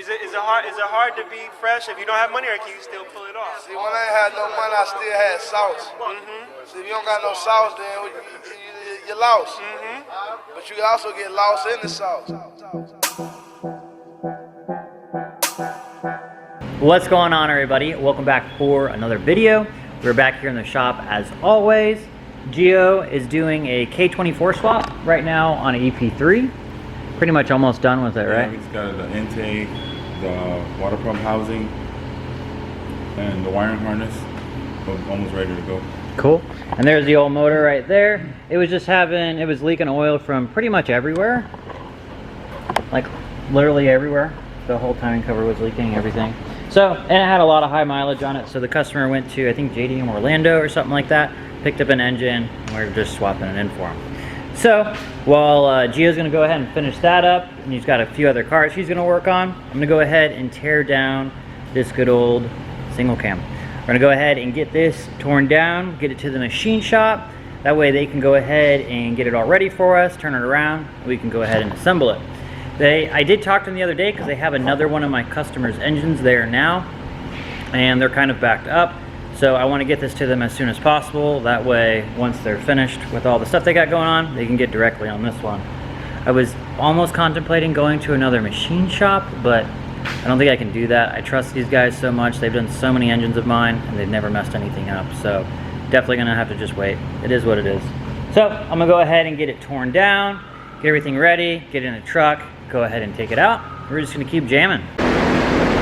Is it hard to be fresh if you don't have money, or can you still pull it off? See, when I ain't had no money, I still had sauce. See, if you don't got no sauce, then you're lost. But you can also get lost in the sauce. What's going on, everybody? Welcome back for another video. We're back here in the shop as always. Gio is doing a K24 swap right now on an EP3. Pretty much almost done with it, right? Yeah, it's got the intake, the water pump housing, and the wiring harness. Almost ready to go. Cool. And there's the old motor right there. It was leaking oil from pretty much everywhere. Like literally everywhere. The whole timing cover was leaking, everything. So, and it had a lot of high mileage on it. So the customer went to, I think, JD in Orlando or something like that. Picked up an engine, and we're just swapping it in for him. So, while Gio's gonna go ahead and finish that up, and he's got a few other cars he's gonna work on, I'm gonna go ahead and tear down this good old single cam. We're gonna go ahead and get this torn down, get it to the machine shop. That way they can go ahead and get it all ready for us, turn it around, and we can go ahead and assemble it. I did talk to them the other day because they have another one of my customers' engines there now, and they're kind of backed up. So I want to get this to them as soon as possible. That way, once they're finished with all the stuff they got going on, they can get directly on this one. I was almost contemplating going to another machine shop, but I don't think I can do that. I trust these guys so much. They've done so many engines of mine, and they've never messed anything up. So definitely gonna have to just wait. It is what it is. So I'm gonna go ahead and get it torn down, get everything ready, get in a truck, go ahead and take it out. We're just gonna keep jamming.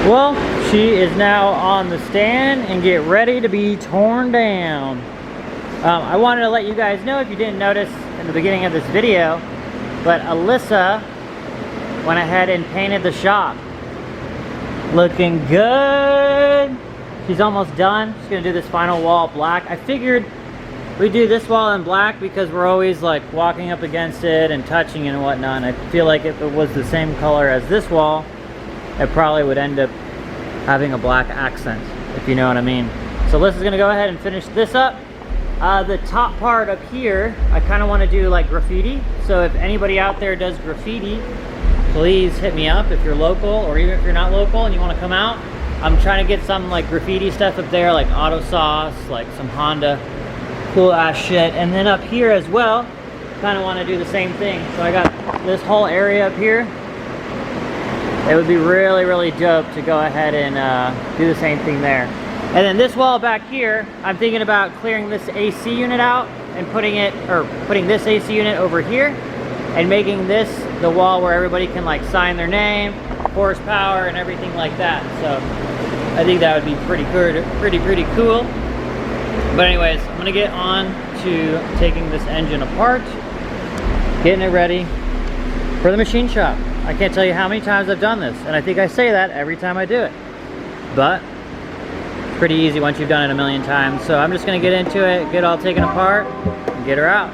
Well, she is now on the stand and get ready to be torn down. I wanted to let you guys know, if you didn't notice in the beginning of this video, but Alyssa went ahead and painted the shop. Looking good. She's almost done. She's gonna do this final wall black. I figured we do this wall in black because we're always like walking up against it and touching it and whatnot. And I feel like if it was the same color as this wall, it probably would end up having a black accent, if you know what I mean. So Alyssa's gonna go ahead and finish this up. The top part up here, I kind of want to do like graffiti. So if anybody out there does graffiti, please hit me up if you're local, or even if you're not local and you want to come out. I'm trying to get some like graffiti stuff up there, like Autosauce, like some Honda cool ass shit. And then up here as well, kind of want to do the same thing. So I got this whole area up here. It would be really, really dope to go ahead and do the same thing there. And then this wall back here, I'm thinking about clearing this AC unit out and putting this AC unit over here and making this the wall where everybody can like sign their name, horsepower, and everything like that. So I think that would be pretty good, pretty cool. But anyways, I'm gonna get on to taking this engine apart, getting it ready for the machine shop. I can't tell you how many times I've done this, and I think I say that every time I do it. But it's pretty easy once you've done it a million times. So I'm just gonna get into it, get it all taken apart, and get her out.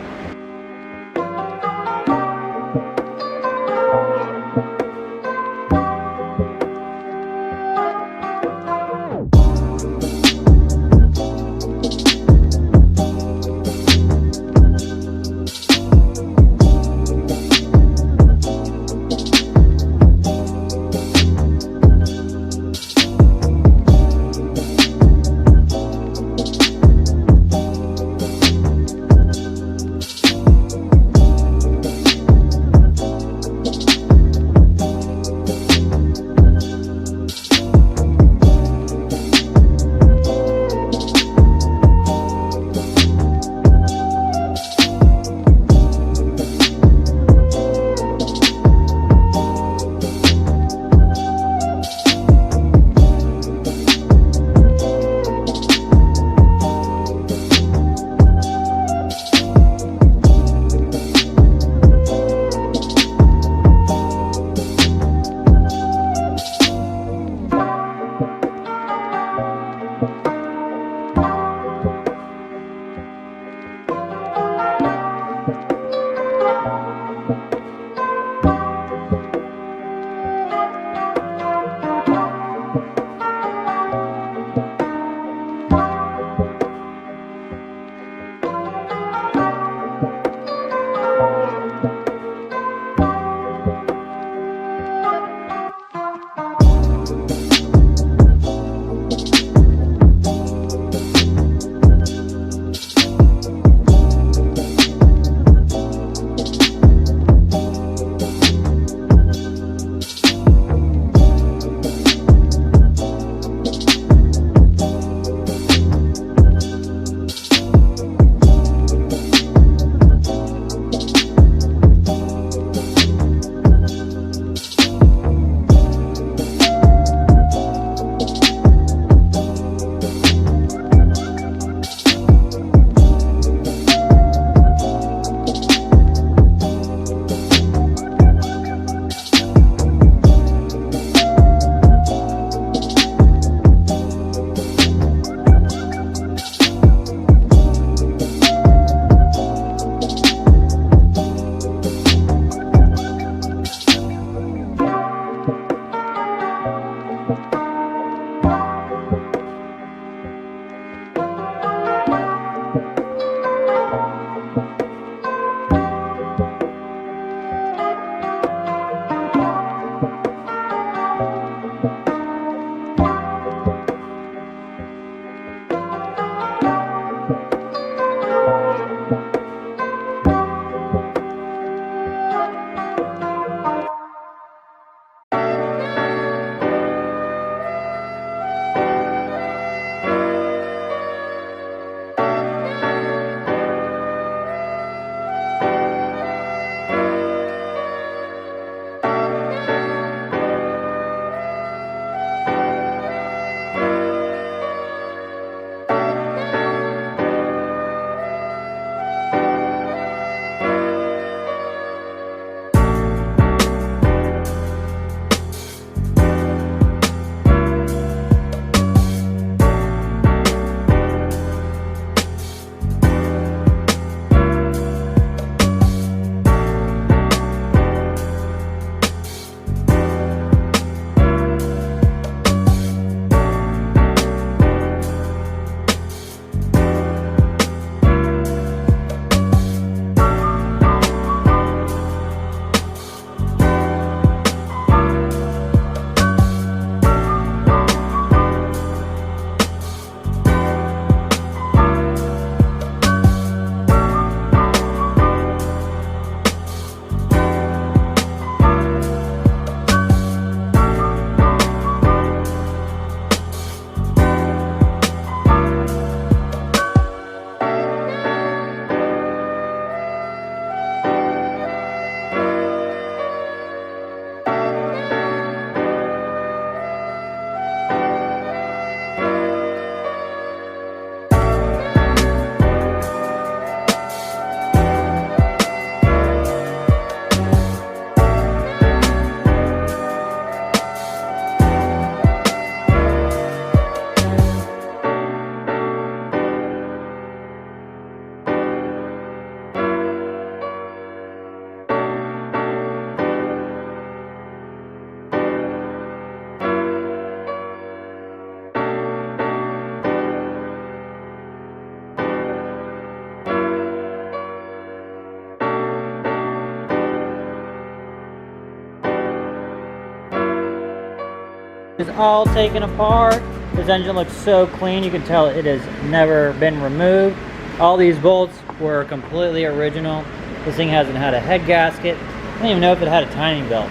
It's all taken apart. This engine looks so clean. You can tell it has never been removed. All these bolts were completely original. This thing hasn't had a head gasket. I don't even know if it had a timing belt.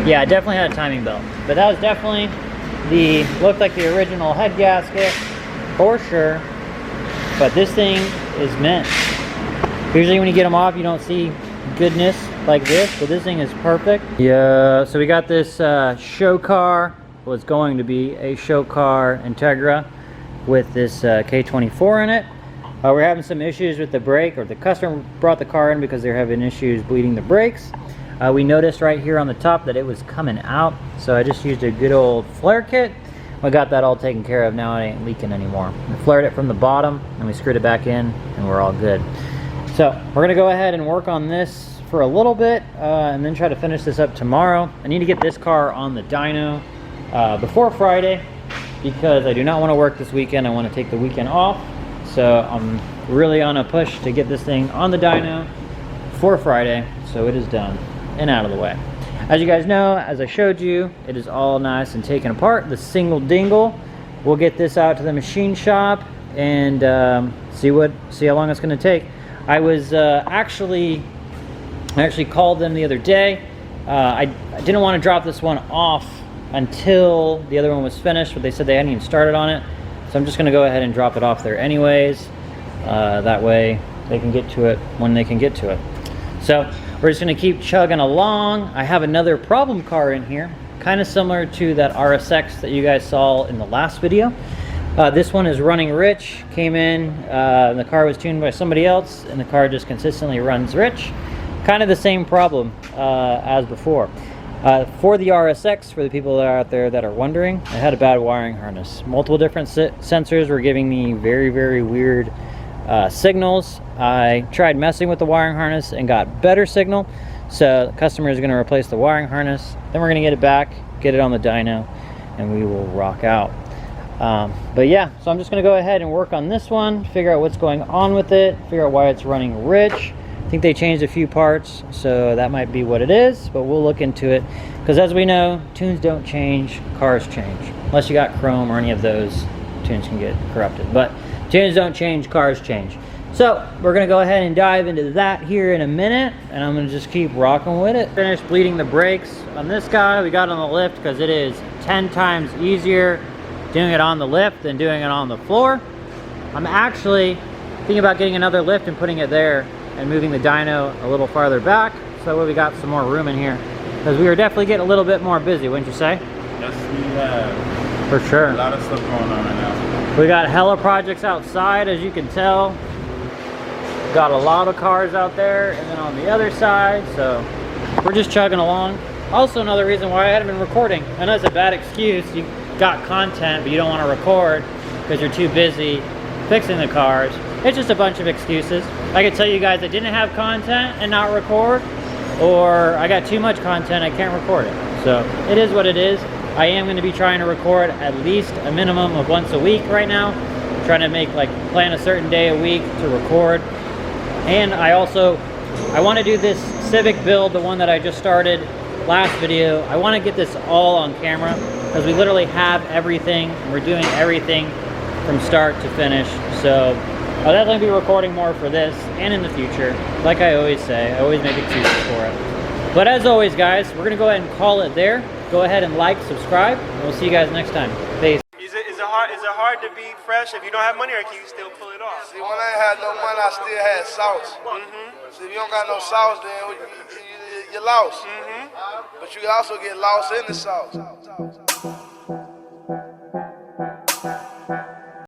Yeah, it definitely had a timing belt. But that was definitely looked like the original head gasket for sure. But this thing is mint. Usually when you get them off, you don't see goodness like this, but this thing is perfect. Yeah, so we got this show car, was going to be a show car Integra with this K24 in it. We're having some issues with the brake, or the customer brought the car in because they're having issues bleeding the brakes. We noticed right here on the top that it was coming out, so I just used a good old flare kit. We got that all taken care of. Now it ain't leaking anymore. We flared it from the bottom and we screwed it back in and we're all good. So we're gonna go ahead and work on this for a little bit and then try to finish this up tomorrow. I need to get this car on the dyno before Friday because I do not want to work this weekend. I want to take the weekend off. So I'm really on a push to get this thing on the dyno for Friday so it is done and out of the way. As you guys know, as I showed you, it is all nice and taken apart. The single dingle. We'll get this out to the machine shop and see how long it's going to take. I was actually called them the other day. I didn't want to drop this one off until the other one was finished, but they said they hadn't even started on it. So I'm just going to go ahead and drop it off there anyways. That way they can get to it when they can get to it. So we're just going to keep chugging along. I have another problem car in here, kind of similar to that RSX that you guys saw in the last video. This one is running rich. Came in, the car was tuned by somebody else, and the car just consistently runs rich. Kind of the same problem as before. For the RSX, for the people that are out there that are wondering, I had a bad wiring harness. Multiple different sensors were giving me very, very weird signals. I tried messing with the wiring harness and got better signal. So the customer is going to replace the wiring harness. Then we're going to get it back, get it on the dyno, and we will rock out. But yeah, so I'm just going to go ahead and work on this one, figure out what's going on with it, figure out why it's running rich. I think they changed a few parts, so that might be what it is, but we'll look into it. Because as we know, tunes don't change, cars change. Unless you got chrome or any of those, tunes can get corrupted. But tunes don't change, cars change. So we're going to go ahead and dive into that here in a minute, and I'm going to just keep rocking with it. Finished bleeding the brakes on this guy. We got on the lift because it is 10 times easier doing it on the lift than doing it on the floor. I'm actually thinking about getting another lift and putting it there and moving the dyno a little farther back so we got some more room in here, because we are definitely getting a little bit more busy, wouldn't you say? Yes, we have. For sure. A lot of stuff going on right now. We got hella projects outside, as you can tell. Got a lot of cars out there, and then on the other side, so we're just chugging along. Also, another reason why I hadn't been recording. I know it's a bad excuse. You got content, but you don't want to record because you're too busy fixing the cars. It's just a bunch of excuses. I could tell you guys I didn't have content and not record, or I got too much content, I can't record it. So it is what it is. I am going to be trying to record at least a minimum of once a week right now. I'm trying to make, plan a certain day a week to record. And I want to do this Civic build, the one that I just started last video. I want to get this all on camera because we literally have everything. We're doing everything from start to finish. So I'll definitely be recording more for this and in the future. Like I always say, I always make excuses for it. But as always, guys, we're going to go ahead and call it there. Go ahead and like, subscribe, and we'll see you guys next time. Peace. Is it hard to be fresh if you don't have money, or can you still pull it off? See, when I ain't had no money, I still had sauce. See, if you don't got no sauce, then you're lost. But you can also get lost in the sauce.